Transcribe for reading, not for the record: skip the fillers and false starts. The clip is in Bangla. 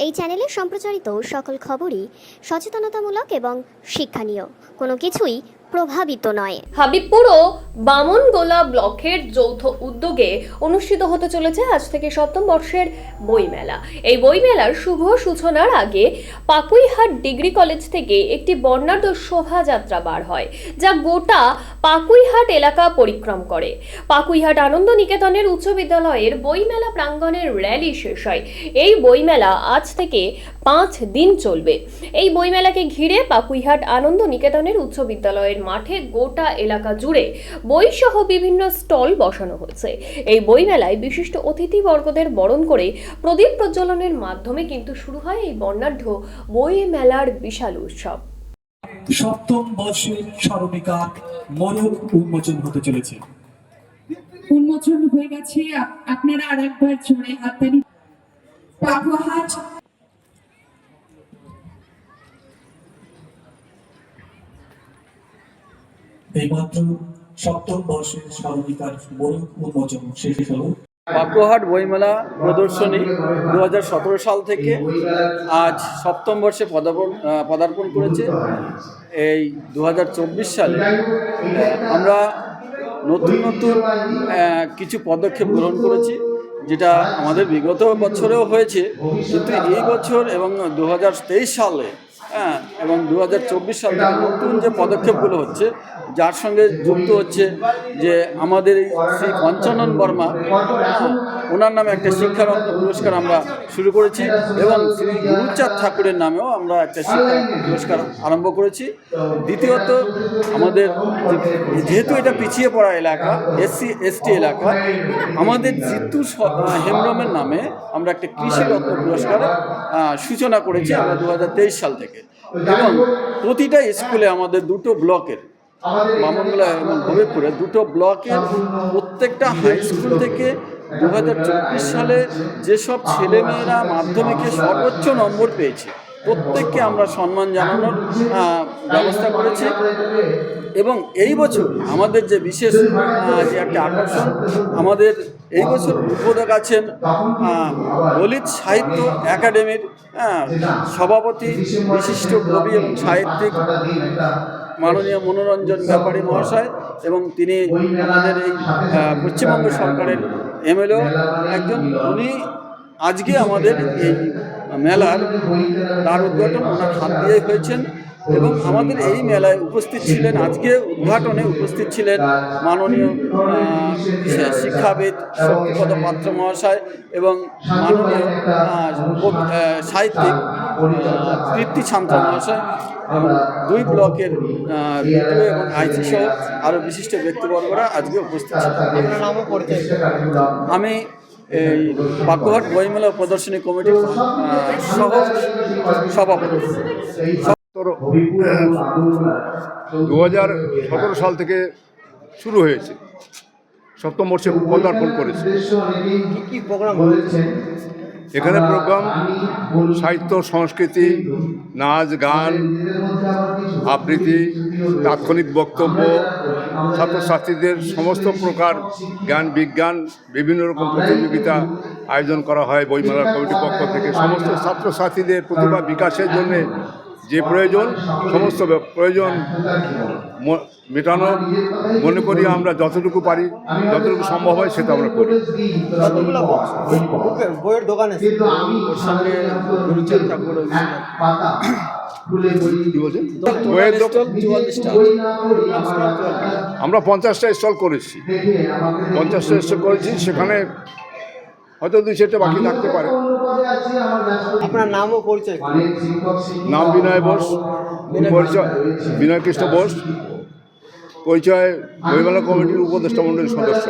এই চ্যানেলে সম্প্রচারিত সকল খবরই সচেতনতামূলক এবং শিক্ষণীয়, কোনো কিছুই প্রভাবিত নয়। হাবিবপুর ও বামনগোলা ব্লকের যৌথ উদ্যোগে অনুষ্ঠিত হতে চলেছে আজ থেকে সপ্তম বর্ষের বইমেলা। এই বইমেলার শুভ সূচনার আগে পাকুইহাট ডিগ্রি কলেজ থেকে একটি বর্ণাঢ্য শোভাযাত্রা বার হয়, যা গোটা পাকুইহাট এলাকা পরিক্রম করে। পাকুইহাট আনন্দ নিকেতনের উচ্চ বিদ্যালয়ের বইমেলা প্রাঙ্গণের র্যালি শেষ হয়। এই বইমেলা আজ থেকে 5 দিন চলবে। এই বইমেলাকে ঘিরে পাকুইহাট আনন্দ নিকেতনের উচ্চ বিদ্যালয়ের মাঠে গোটা এলাকা জুড়ে বই সহ বিভিন্ন স্টল বসানো হয়েছে। এই বইমেলায় বিশিষ্ট অতিথিবর্গদের বরণ করে প্রদীপ প্রজ্বলনের মাধ্যমে কিন্তু শুরু হয় এই বর্ণাঢ্য বই মেলার বিশাল উৎসব। সপ্তম বর্ষের স্মরণিকা মোড়ক উন্মোচন হতে চলেছে। উন্মোচন হয়ে গেছে, আপনারা আরেকবার জোরে হাততালি। পাকুইহাট এইমাত্র সপ্তম বর্ষের স্মরণিকার মোড়ক উন্মোচন শেষ হলো। পাকুইহাট বইমেলা প্রদর্শনী 2017 সাল থেকে আজ সপ্তম বর্ষে পদার্পণ করেছে। এই 2024 সালে আমরা নতুন কিছু পদক্ষেপ গ্রহণ করেছি, যেটা আমাদের বিগত বছরেও হয়েছে, কিন্তু এই বছর এবং 2023 সালে এবং 2024 সাল থেকে নতুন যে পদক্ষেপগুলো হচ্ছে, যার সঙ্গে যুক্ত হচ্ছে যে আমাদের শ্রী পঞ্চানন বর্মা, ওনার নামে একটা শিক্ষারত্ন পুরস্কার আমরা শুরু করেছি, এবং শ্রী গুরুচাঁদ ঠাকুরের নামেও আমরা একটা শিক্ষারত্ন পুরস্কার আরম্ভ করেছি। দ্বিতীয়ত, আমাদের যেহেতু এটা পিছিয়ে পড়া এলাকা, SC/ST এলাকা, আমাদের জিতু হেমব্রমের নামে আমরা একটা কৃষি রত্ন পুরস্কারের সূচনা করেছি আমরা 2023 সাল থেকে। এবং প্রতিটা স্কুলে আমাদের দুটো ব্লকের, বামনগোলা এবং হবিবপুরে দুটো ব্লকের প্রত্যেকটা হাই স্কুল থেকে 2024 সালে যেসব ছেলেমেয়েরা মাধ্যমিকে সর্বোচ্চ নম্বর পেয়েছে, প্রত্যেককে আমরা সম্মান জানানোর ব্যবস্থা করেছি। এবং এই বছর আমাদের যে বিশেষ যে একটা আকর্ষণ, আমাদের এই বছর উদ্বোধক আছেন দলিত সাহিত্য একাডেমির সভাপতি, বিশিষ্ট কবি এবং সাহিত্যিক মাননীয় মনোরঞ্জন ব্যাপারী মহাশয়, এবং তিনি আমাদের এই পশ্চিমবঙ্গ সরকারের MLA একজন। উনি আজকে আমাদের এই মেলার তার উদ্ঘাটন ওনার হাত দিয়ে হয়েছেন। এবং আমাদের এই মেলায় উপস্থিত ছিলেন, আজকে উদ্ঘাটনে উপস্থিত ছিলেন মাননীয় শিক্ষাবিদ শক্তিপদ পাত্র মহাশয় এবং মাননীয় সাহিত্যিক কীর্তি ছান্ত্র মহাশয়, এবং দুই ব্লকের BDO এবং IC সহ আরও বিশিষ্ট ব্যক্তিবর্গরা আজকে উপস্থিত ছিলেন। আমি এই পাকুইহাট বইমেলা প্রদর্শনী কমিটির সহ সভাপতি। 2017 সাল থেকে শুরু হয়েছে, সপ্তম বর্ষে পদার্পণ করেছে। কি প্রোগ্রাম হয়েছে এখানে? প্রোগ্রাম সাহিত্য, সংস্কৃতি, নাচ, গান, আবৃত্তি, তাৎক্ষণিক বক্তব্য, ছাত্রছাত্রীদের সমস্ত প্রকার জ্ঞান বিজ্ঞান, বিভিন্ন রকম প্রতিযোগিতা আয়োজন করা হয় বইমেলার কমিটির পক্ষ থেকে। সমস্ত ছাত্রছাত্রীদের প্রতিভা বিকাশের জন্যে যে প্রয়োজন, সমস্ত প্রয়োজন মেটানো মনে করি আমরা যতটুকু পারি, যতটুকু সম্ভব হয় সেটা আমরা করি। বইয়ের দোকানে বইয়ের দোকান আমরা 50টা স্টল করেছি। সেখানে হয়তো 2-4টা বাকি থাকতে পারে। আপনার নাম ও পরিচয়? নাম বিনয় বোস, পরিচয় বিনয় কৃষ্ণ বোস, পরিচয় বইমেলা কমিটির উপদেষ্টা মণ্ডলীর সদস্য।